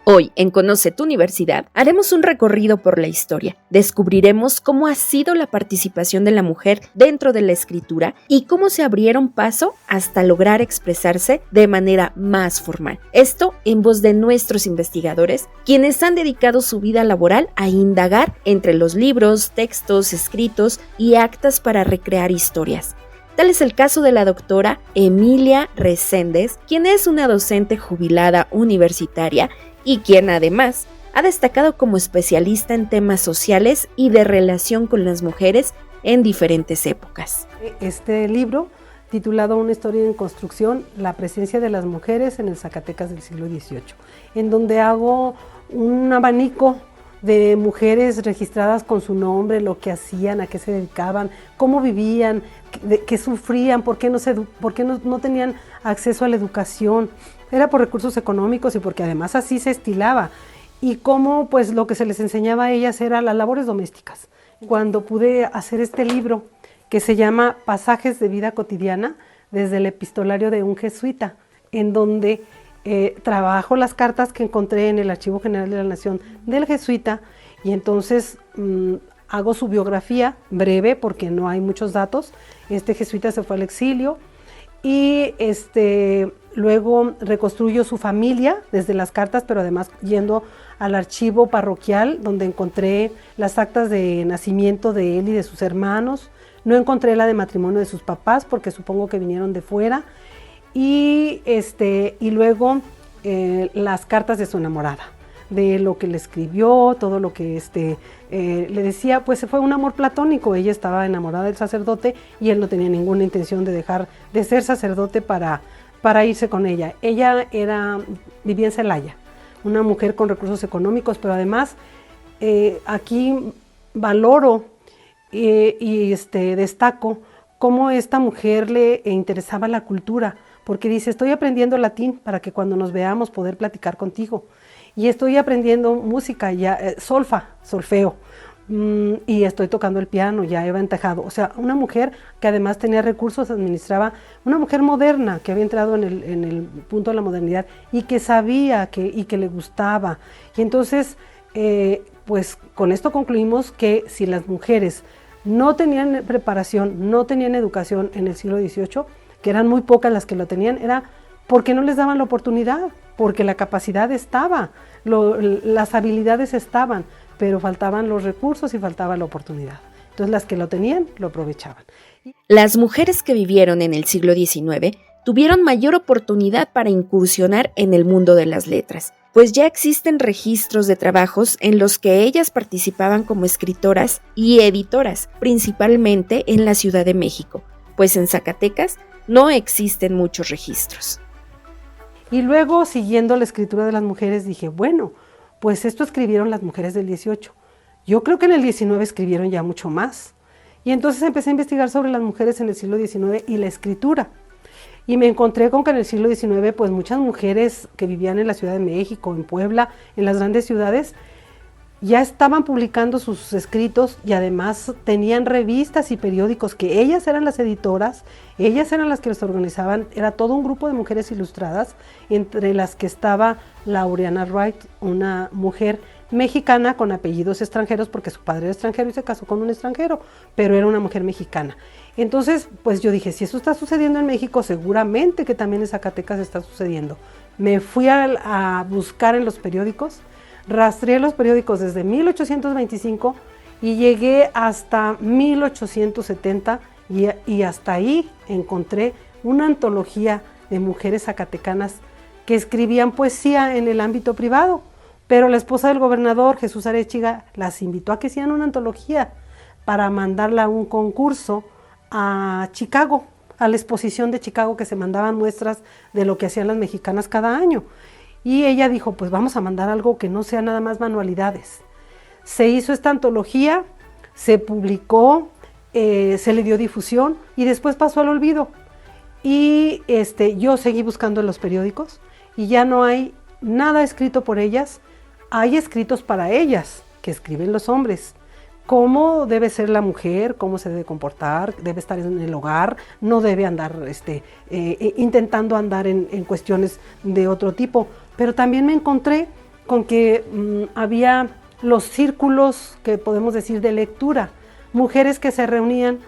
Hoy, en Conoce tu Universidad, haremos un recorrido por la historia. Descubriremos cómo ha sido la participación de la mujer dentro de la escritura y cómo se abrieron paso hasta lograr expresarse de manera más formal. Esto en voz de nuestros investigadores, quienes han dedicado su vida laboral a indagar entre los libros, textos, escritos y actas para recrear historias. Tal es el caso de la doctora Emilia Reséndez, quien es una docente jubilada universitaria y quien además ha destacado como especialista en temas sociales y de relación con las mujeres en diferentes épocas. Este libro, titulado Una historia en construcción, la presencia de las mujeres en el Zacatecas del siglo XVIII, en donde hago un abanico de mujeres registradas con su nombre, lo que hacían, a qué se dedicaban, cómo vivían, qué sufrían, por qué no tenían acceso a la educación. Era por recursos económicos y porque además así se estilaba. Y cómo pues lo que se les enseñaba a ellas era las labores domésticas. Cuando pude hacer este libro que se llama Pasajes de vida cotidiana desde el epistolario de un jesuita, en donde trabajo las cartas que encontré en el Archivo General de la Nación del jesuita y entonces hago su biografía breve porque no hay muchos datos. Este jesuita se fue al exilio y luego reconstruyo su familia desde las cartas, pero además yendo al archivo parroquial donde encontré las actas de nacimiento de él y de sus hermanos. No encontré la de matrimonio de sus papás porque supongo que vinieron de fuera. Y luego las cartas de su enamorada, de lo que le escribió, todo lo que le decía, pues fue un amor platónico. Ella estaba enamorada del sacerdote y él no tenía ninguna intención de dejar de ser sacerdote para irse con ella. Ella vivía en Celaya, una mujer con recursos económicos, pero además aquí valoro y destaco cómo esta mujer le interesaba la cultura, porque dice, estoy aprendiendo latín para que cuando nos veamos poder platicar contigo. Y estoy aprendiendo música, solfeo, y estoy tocando el piano, ya he aventajado. O sea, una mujer que además tenía recursos, administraba, una mujer moderna que había entrado en el punto de la modernidad y que sabía y que le gustaba. Y entonces, pues con esto concluimos que si las mujeres no tenían preparación, no tenían educación en el siglo XVIII, que eran muy pocas las que lo tenían, era porque no les daban la oportunidad, porque la capacidad estaba, las habilidades estaban, pero faltaban los recursos y faltaba la oportunidad. Entonces las que lo tenían, lo aprovechaban. Las mujeres que vivieron en el siglo XIX tuvieron mayor oportunidad para incursionar en el mundo de las letras, pues ya existen registros de trabajos en los que ellas participaban como escritoras y editoras, principalmente en la Ciudad de México, pues en Zacatecas no existen muchos registros. Y luego, siguiendo la escritura de las mujeres, dije, bueno, pues esto escribieron las mujeres del 18. Yo creo que en el 19 escribieron ya mucho más. Y entonces empecé a investigar sobre las mujeres en el siglo XIX y la escritura. Y me encontré con que en el siglo XIX, pues muchas mujeres que vivían en la Ciudad de México, en Puebla, en las grandes ciudades, ya estaban publicando sus escritos y además tenían revistas y periódicos que ellas eran las editoras, ellas eran las que los organizaban, era todo un grupo de mujeres ilustradas, entre las que estaba Laureana Wright, una mujer mexicana con apellidos extranjeros porque su padre era extranjero y se casó con un extranjero, pero era una mujer mexicana. Entonces, pues yo dije, si eso está sucediendo en México, seguramente que también en Zacatecas está sucediendo. Me fui a buscar en los periódicos, rastreé los periódicos desde 1825 y llegué hasta 1870 y hasta ahí encontré una antología de mujeres zacatecanas que escribían poesía en el ámbito privado, pero la esposa del gobernador, Jesús Arechiga, las invitó a que hicieran una antología para mandarla a un concurso a Chicago, a la exposición de Chicago, que se mandaban muestras de lo que hacían las mexicanas cada año. Y ella dijo, pues vamos a mandar algo que no sea nada más manualidades. Se hizo esta antología, se publicó, se le dio difusión y después pasó al olvido. Y yo seguí buscando en los periódicos y ya no hay nada escrito por ellas. Hay escritos para ellas, que escriben los hombres. Cómo debe ser la mujer, cómo se debe comportar, debe estar en el hogar, no debe andar intentando andar en cuestiones de otro tipo. Pero también me encontré con que había los círculos que podemos decir de lectura, mujeres que se reunían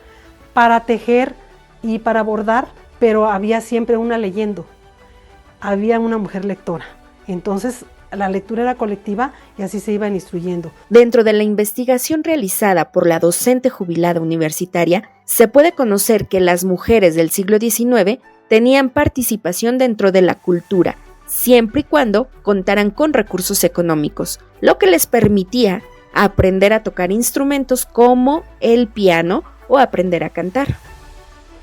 para tejer y para bordar, pero había siempre una leyendo, había una mujer lectora. Entonces la lectura era colectiva y así se iban instruyendo. Dentro de la investigación realizada por la docente jubilada universitaria, se puede conocer que las mujeres del siglo XIX tenían participación dentro de la cultura, siempre y cuando contaran con recursos económicos, lo que les permitía aprender a tocar instrumentos como el piano o aprender a cantar.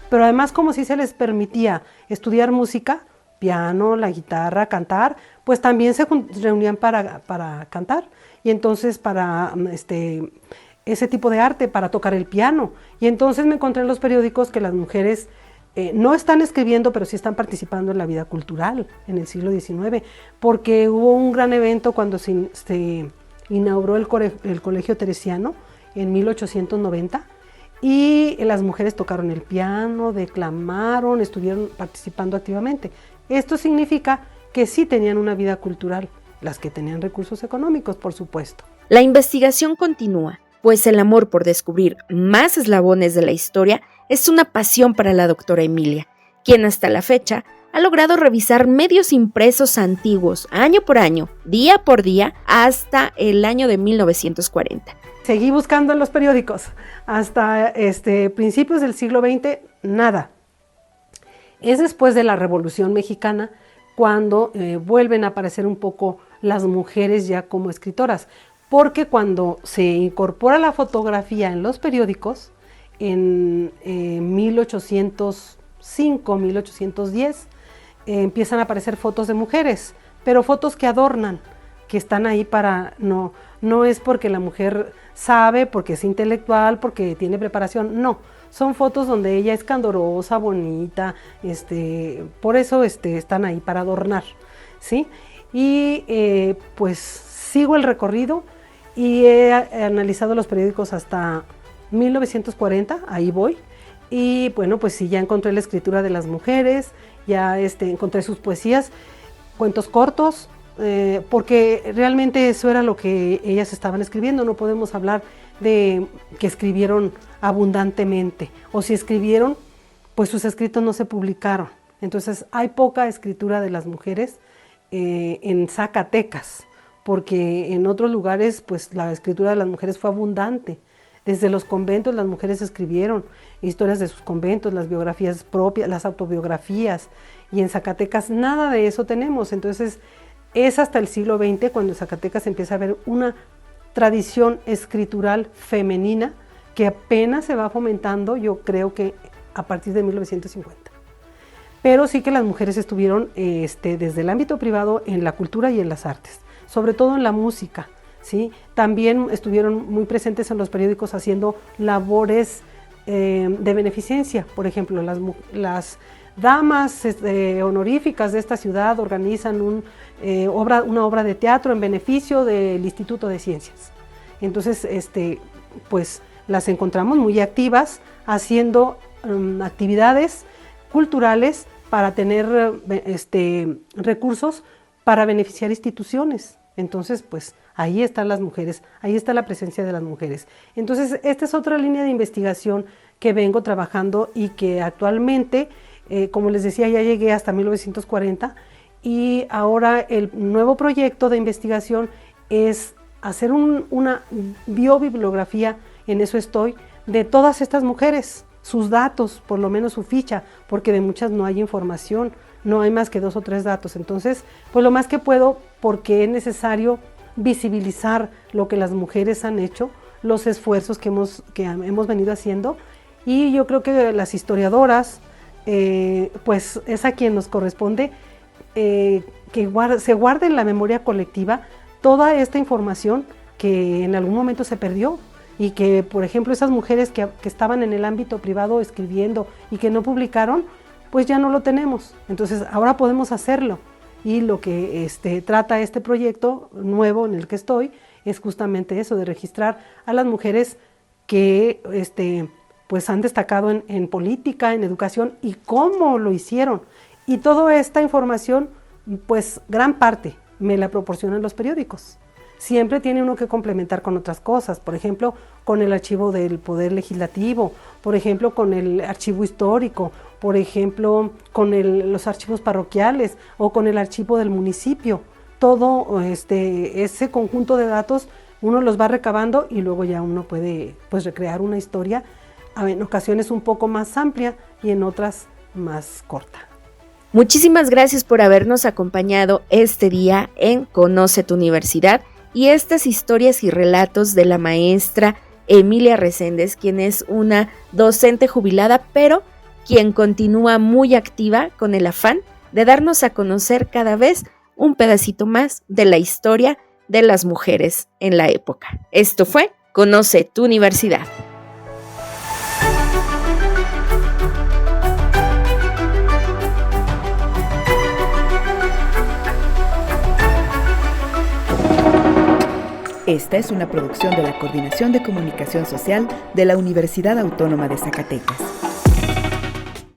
Pero además, como si se les permitía estudiar música, piano, la guitarra, cantar, pues también se reunían para cantar, y entonces para ese tipo de arte, para tocar el piano. Y entonces me encontré en los periódicos que las mujeres no están escribiendo, pero sí están participando en la vida cultural en el siglo XIX, porque hubo un gran evento cuando se inauguró el Colegio Teresiano en 1890, y las mujeres tocaron el piano, declamaron, estuvieron participando activamente. Esto significa que sí tenían una vida cultural, las que tenían recursos económicos, por supuesto. La investigación continúa, pues el amor por descubrir más eslabones de la historia es una pasión para la doctora Emilia, quien hasta la fecha ha logrado revisar medios impresos antiguos año por año, día por día, hasta el año de 1940. Seguí buscando en los periódicos hasta principios del siglo XX, nada. Es después de la Revolución Mexicana cuando vuelven a aparecer un poco las mujeres ya como escritoras, porque cuando se incorpora la fotografía en los periódicos, en 1805, 1810, empiezan a aparecer fotos de mujeres, pero fotos que adornan, que están ahí para, no es porque la mujer sabe, porque es intelectual, porque tiene preparación, no, son fotos donde ella es candorosa, bonita, por eso están ahí para adornar, ¿sí? Y pues sigo el recorrido y he analizado los periódicos hasta 1940, ahí voy, y bueno, pues sí, ya encontré la escritura de las mujeres, ya encontré sus poesías, cuentos cortos, porque realmente eso era lo que ellas estaban escribiendo. No podemos hablar de que escribieron abundantemente, o si escribieron, pues sus escritos no se publicaron. Entonces hay poca escritura de las mujeres en Zacatecas, porque en otros lugares pues la escritura de las mujeres fue abundante. Desde los conventos las mujeres escribieron historias de sus conventos, las biografías propias, las autobiografías, y en Zacatecas nada de eso tenemos. Entonces es hasta el siglo XX cuando en Zacatecas empieza a haber una tradición escritural femenina que apenas se va fomentando, yo creo que a partir de 1950. Pero sí que las mujeres estuvieron desde el ámbito privado en la cultura y en las artes, sobre todo en la música, ¿sí? También estuvieron muy presentes en los periódicos haciendo labores de beneficencia. Por ejemplo, las damas honoríficas de esta ciudad organizan una obra de teatro en beneficio del Instituto de Ciencias. Entonces, pues las encontramos muy activas haciendo actividades culturales para tener recursos para beneficiar instituciones. Entonces, pues ahí están las mujeres, ahí está la presencia de las mujeres. Entonces, esta es otra línea de investigación que vengo trabajando y que actualmente, como les decía, ya llegué hasta 1940, y ahora el nuevo proyecto de investigación es hacer una biobibliografía, en eso estoy, de todas estas mujeres, sus datos, por lo menos su ficha, porque de muchas no hay información, no hay más que 2 o 3 datos. Entonces, pues lo más que puedo, porque es necesario visibilizar lo que las mujeres han hecho, los esfuerzos que hemos venido haciendo, y yo creo que las historiadoras, pues es a quien nos corresponde que se guarde en la memoria colectiva toda esta información que en algún momento se perdió, y que, por ejemplo, esas mujeres que estaban en el ámbito privado escribiendo y que no publicaron, pues ya no lo tenemos. Entonces ahora podemos hacerlo, y lo que trata este proyecto nuevo en el que estoy es justamente eso, de registrar a las mujeres que pues han destacado en política, en educación, y cómo lo hicieron. Y toda esta información, pues gran parte me la proporcionan los periódicos. Siempre tiene uno que complementar con otras cosas, por ejemplo, con el archivo del Poder Legislativo, por ejemplo, con el archivo histórico, por ejemplo, con los archivos parroquiales o con el archivo del municipio. Todo ese conjunto de datos uno los va recabando y luego ya uno puede pues recrear una historia, en ocasiones un poco más amplia y en otras más corta. Muchísimas gracias por habernos acompañado este día en Conoce tu Universidad y estas historias y relatos de la maestra Emilia Reséndez, quien es una docente jubilada, pero quien continúa muy activa con el afán de darnos a conocer cada vez un pedacito más de la historia de las mujeres en la época. Esto fue Conoce tu Universidad. Esta es una producción de la Coordinación de Comunicación Social de la Universidad Autónoma de Zacatecas.